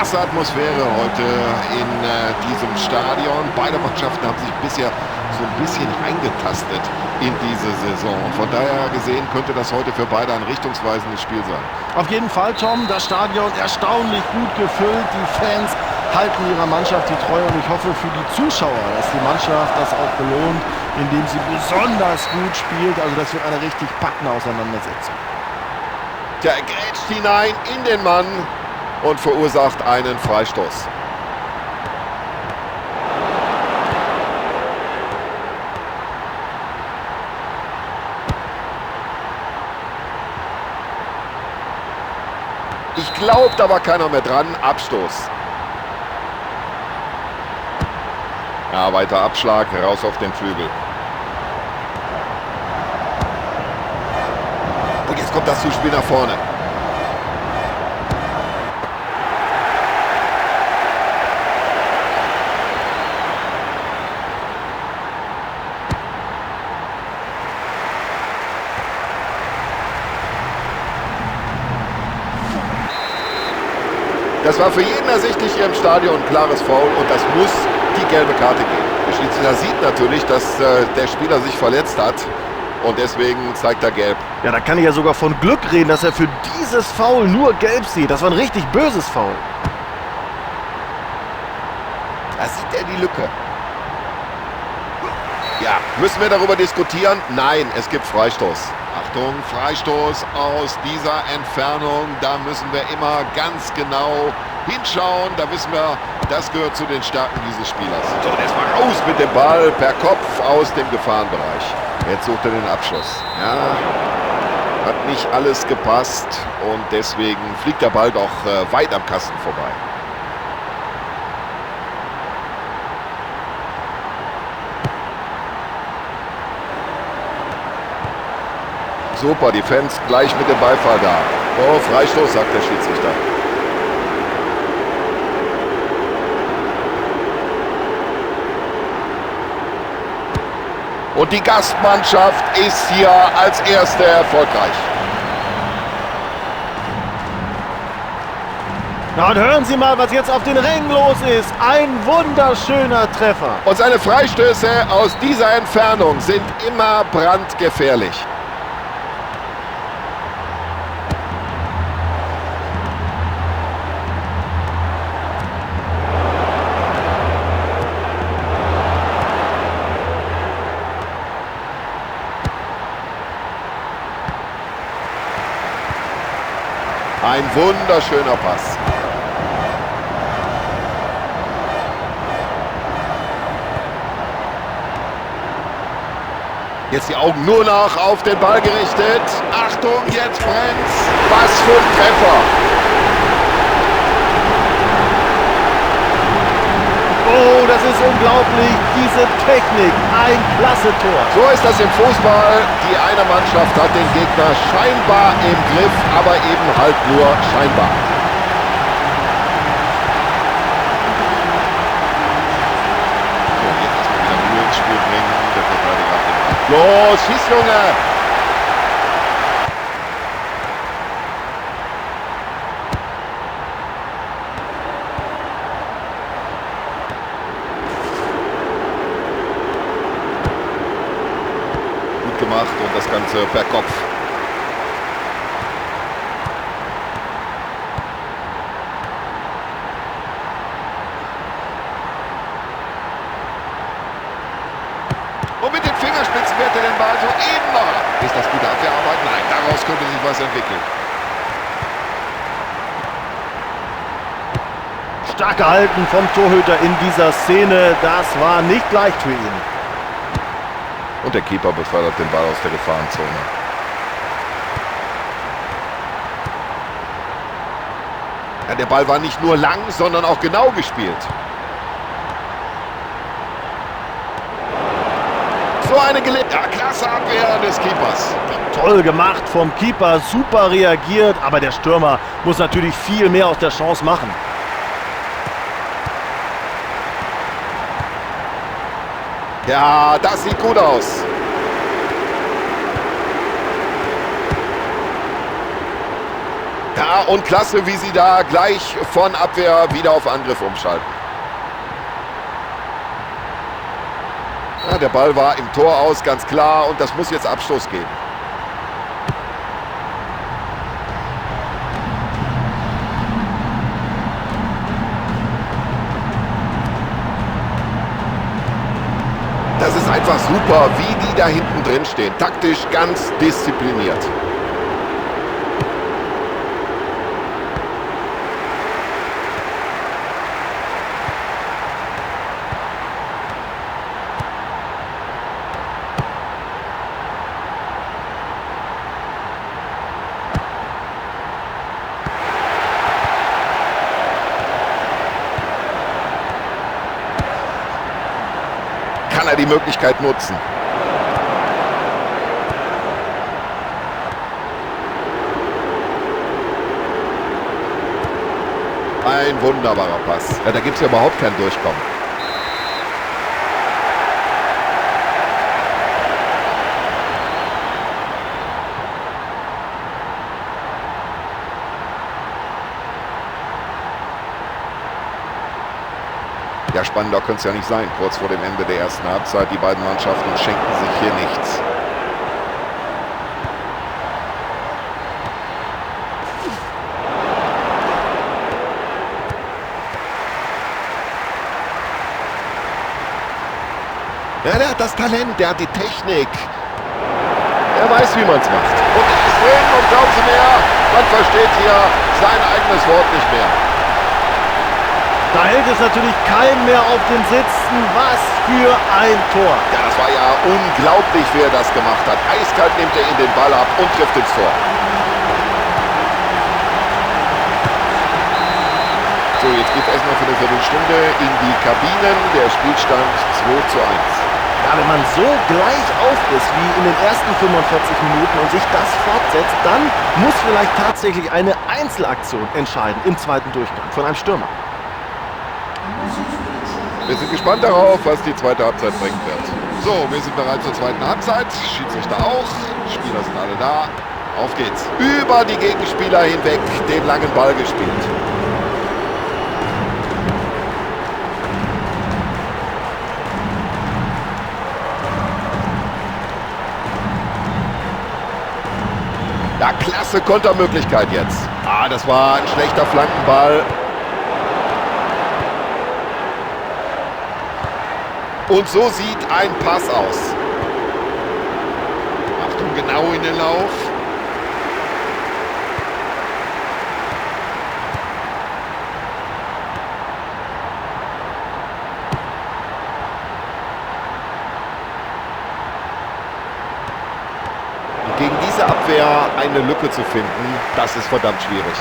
klasse Atmosphäre heute in diesem Stadion. Beide Mannschaften haben sich bisher so ein bisschen eingetastet in diese Saison. Von daher gesehen könnte das heute für beide ein richtungsweisendes Spiel sein. Auf jeden Fall, Tom, das Stadion erstaunlich gut gefüllt. Die Fans halten ihrer Mannschaft die Treue und ich hoffe für die Zuschauer, dass die Mannschaft das auch belohnt, indem sie besonders gut spielt. Also das wird eine richtig packende Auseinandersetzung. Ja, er grätscht hinein in den Mann und verursacht einen Freistoß. Ich glaube, da war keiner mehr dran. Abstoß. Ja, weiter Abschlag, raus auf den Flügel. Und jetzt kommt das Zuspiel nach vorne. Das war für jeden ersichtlich hier im Stadion ein klares Foul und das muss die gelbe Karte geben. Der Schiedsrichter sieht natürlich, dass der Spieler sich verletzt hat und deswegen zeigt er gelb. Ja, da kann ich ja sogar von Glück reden, dass er für dieses Foul nur gelb sieht. Das war ein richtig böses Foul. Da sieht er die Lücke. Ja, müssen wir darüber diskutieren? Nein, es gibt Freistoß. Achtung, Freistoß aus dieser Entfernung. Da müssen wir immer ganz genau hinschauen. Da wissen wir, das gehört zu den Stärken dieses Spielers. So, und erstmal raus mit dem Ball per Kopf aus dem Gefahrenbereich. Jetzt sucht er den Abschluss. Ja, hat nicht alles gepasst und deswegen fliegt der Ball doch weit am Kasten vorbei. Super, die Fans gleich mit dem Beifall da. Oh, Freistoß, sagt der Schiedsrichter. Und die Gastmannschaft ist hier als erste erfolgreich. Na und hören Sie mal, was jetzt auf den Rängen los ist. Ein wunderschöner Treffer. Und seine Freistöße aus dieser Entfernung sind immer brandgefährlich. Ein wunderschöner Pass. Jetzt die Augen nur noch auf den Ball gerichtet. Achtung, jetzt brennt's. Was für ein Treffer. Oh, das ist unglaublich. Diese Technik. Ein klasse Tor. So ist das im Fußball. Die eine Mannschaft hat den Gegner scheinbar im Griff, aber eben halt nur scheinbar. So, jetzt erstmal wieder Ruhe ins Spiel bringen. Der Verteidiger hat den Ball. Los, schieß, Junge! Gemacht und das Ganze per Kopf. Und mit den Fingerspitzen wehrt er den Ball so eben noch. Ist das gute Abwehrarbeit? Nein, daraus könnte sich was entwickeln. Stark gehalten vom Torhüter in dieser Szene. Das war nicht leicht für ihn. Und der Keeper befördert den Ball aus der Gefahrenzone. Ja, der Ball war nicht nur lang, sondern auch genau gespielt. So eine Gelegenheit. Ja, klasse Abwehr des Keepers. Toll gemacht vom Keeper, super reagiert, aber der Stürmer muss natürlich viel mehr aus der Chance machen. Ja, das sieht gut aus. Ja, und klasse, wie sie da gleich von Abwehr wieder auf Angriff umschalten. Ja, der Ball war im Tor aus, ganz klar, und das muss jetzt Abstoß geben. Das ist einfach super, wie die da hinten drin stehen. Taktisch ganz diszipliniert. Kann er die Möglichkeit nutzen. Ein wunderbarer Pass. Ja, da gibt es ja überhaupt kein Durchkommen. Ja, spannender könnte es ja nicht sein. Kurz vor dem Ende der ersten Halbzeit. Die beiden Mannschaften schenken sich hier nichts. Ja, der hat das Talent, der hat die Technik. Er weiß, wie man es macht. Und er ist drin und glauben Sie mir, man versteht hier sein eigenes Wort nicht mehr. Da hält es natürlich keinen mehr auf den Sitzen. Was für ein Tor. Ja, das war ja unglaublich, wie er das gemacht hat. Eiskalt nimmt er ihn den Ball ab und trifft ins Tor. So, jetzt geht es erstmal für eine Viertelstunde in die Kabinen. Der Spielstand 2:1. Ja, wenn man so gleich auf ist wie in den ersten 45 Minuten und sich das fortsetzt, dann muss vielleicht tatsächlich eine Einzelaktion entscheiden im zweiten Durchgang von einem Stürmer. Wir sind gespannt darauf, was die zweite Halbzeit bringen wird. So, wir sind bereit zur zweiten Halbzeit. Schiedsrichter auch. Spieler sind alle da. Auf geht's. Über die Gegenspieler hinweg den langen Ball gespielt. Ja, klasse Kontermöglichkeit jetzt. Ah, das war ein schlechter Flankenball. Und so sieht ein Pass aus. Achtung, genau in den Lauf. Und gegen diese Abwehr eine Lücke zu finden, das ist verdammt schwierig.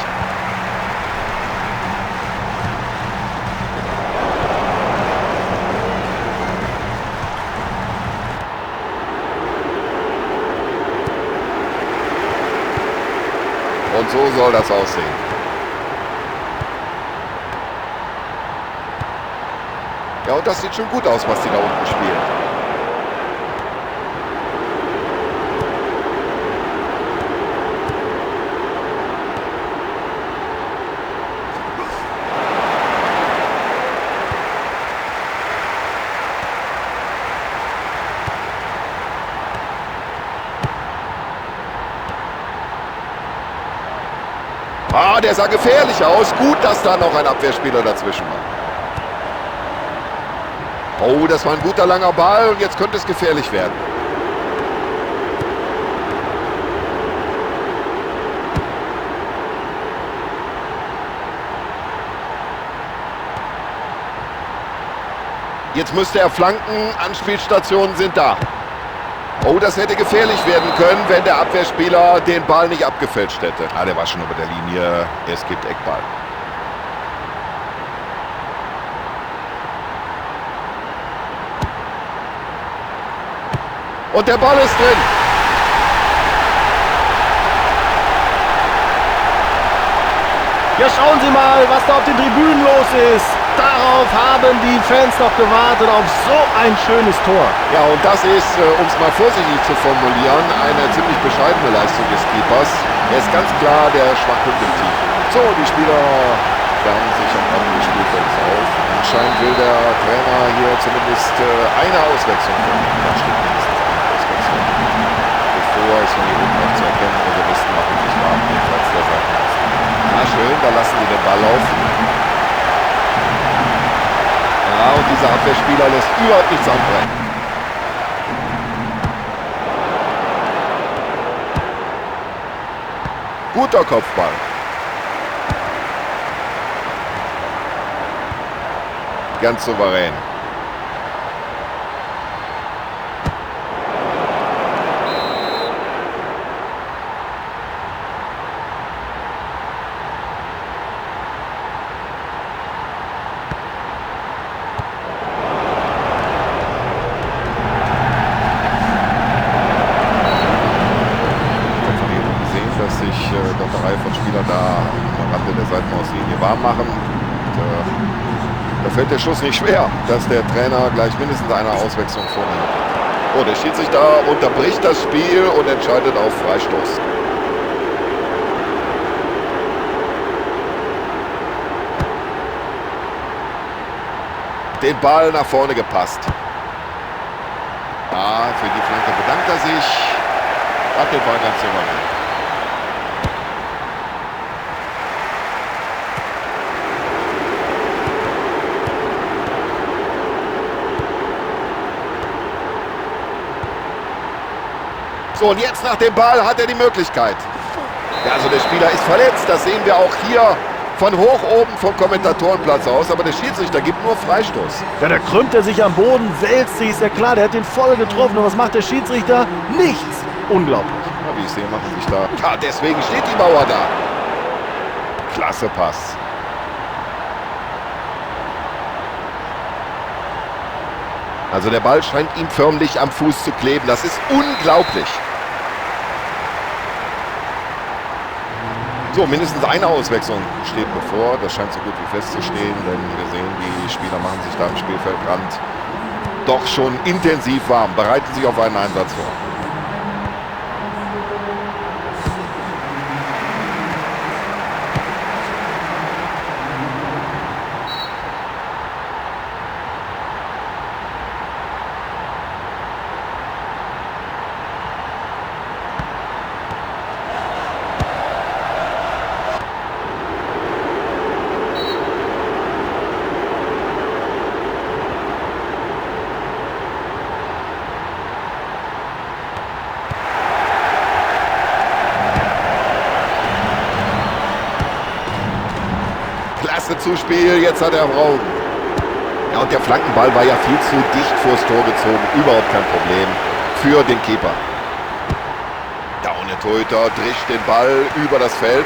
Und so soll das aussehen. Ja, und das sieht schon gut aus, was die da unten spielen. Ah, der sah gefährlich aus. Gut, dass da noch ein Abwehrspieler dazwischen war. Oh, das war ein guter langer Ball und jetzt könnte es gefährlich werden. Jetzt müsste er flanken. Anspielstationen sind da. Oh, das hätte gefährlich werden können, wenn der Abwehrspieler den Ball nicht abgefälscht hätte. Ah, der war schon über der Linie. Es gibt Eckball. Und der Ball ist drin. Ja, schauen Sie mal, was da auf den Tribünen los ist. darauf haben die Fans noch gewartet, auf so ein schönes Tor. Ja, und das ist, um es mal vorsichtig zu formulieren, eine ziemlich bescheidene Leistung des Keepers. Er ist ganz klar der Schwachpunkt im Team. So, die Spieler wärmen sich am Rande des Spielfelds auf. Anscheinend will der Trainer hier zumindest eine Auswechslung finden. Da steht mindestens eine Auswechslung. Bevor es von hier unten noch zu erkennen, Reservisten machen sich warm, jedenfalls der Seitenmeister. Ja, schön, da lassen sie den Ball laufen. Ja, und dieser Abwehrspieler lässt überhaupt nichts anbrennen. Guter Kopfball. Ganz souverän. Doch eine Reihe von Spielern da am Rande der Seitenauslinie warm machen. Und, da fällt der Schuss nicht schwer, dass der Trainer gleich mindestens eine Auswechslung vornimmt. Oh, der Schiedsrichter unterbricht das Spiel und entscheidet auf Freistoß. Den Ball nach vorne gepasst. Ja, für die Flanke bedankt er sich. Hat den Ball ganz souverän. So, und jetzt nach dem Ball hat er die Möglichkeit. Ja, also der Spieler ist verletzt. Das sehen wir auch hier von hoch oben vom Kommentatorenplatz aus. Aber der Schiedsrichter gibt nur Freistoß. Ja, da krümmt er sich am Boden, wälzt sich, ist ja klar. Der hat den voll getroffen. Und was macht der Schiedsrichter? Nichts. Unglaublich. Ja, wie ich sehe, machen sich da... Ja, deswegen steht die Mauer da. Klasse Pass. Also der Ball scheint ihm förmlich am Fuß zu kleben. Das ist unglaublich. So, mindestens eine Auswechslung steht bevor. Das scheint so gut wie festzustehen, denn wir sehen, die Spieler machen sich da am Spielfeldrand doch schon intensiv warm, bereiten sich auf einen Einsatz vor. Zuspiel, jetzt hat er Raum. Ja, und der Flankenball war ja viel zu dicht vors Tor gezogen. Überhaupt kein Problem für den Keeper. Da und der Torhüter drischt den Ball über das Feld.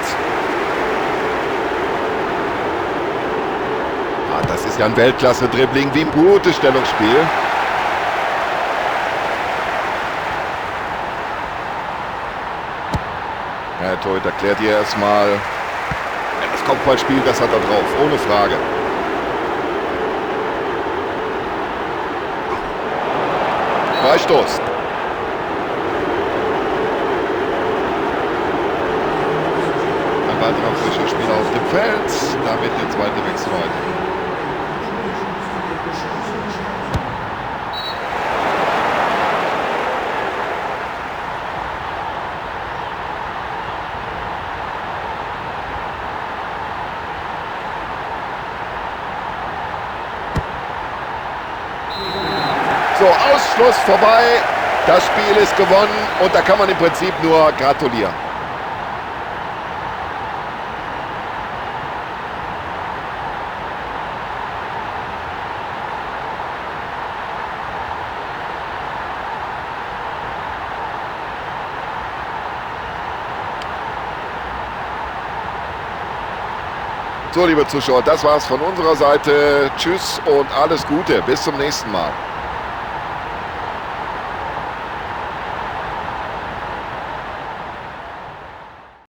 Ah, das ist ja ein Weltklasse-Dribbling, wie ein gutes Stellungsspiel. Ja, der Torhüter klärt hier erstmal. Das Kopfballspiel, das hat er drauf, ohne Frage. Freistoß. Ein weiterer frischer Spieler auf dem Feld. Damit der zweite Wechsel heute. So, Ausschluss vorbei, das Spiel ist gewonnen und da kann man im Prinzip nur gratulieren. So, liebe Zuschauer, das war's von unserer Seite. Tschüss und alles Gute. Bis zum nächsten Mal.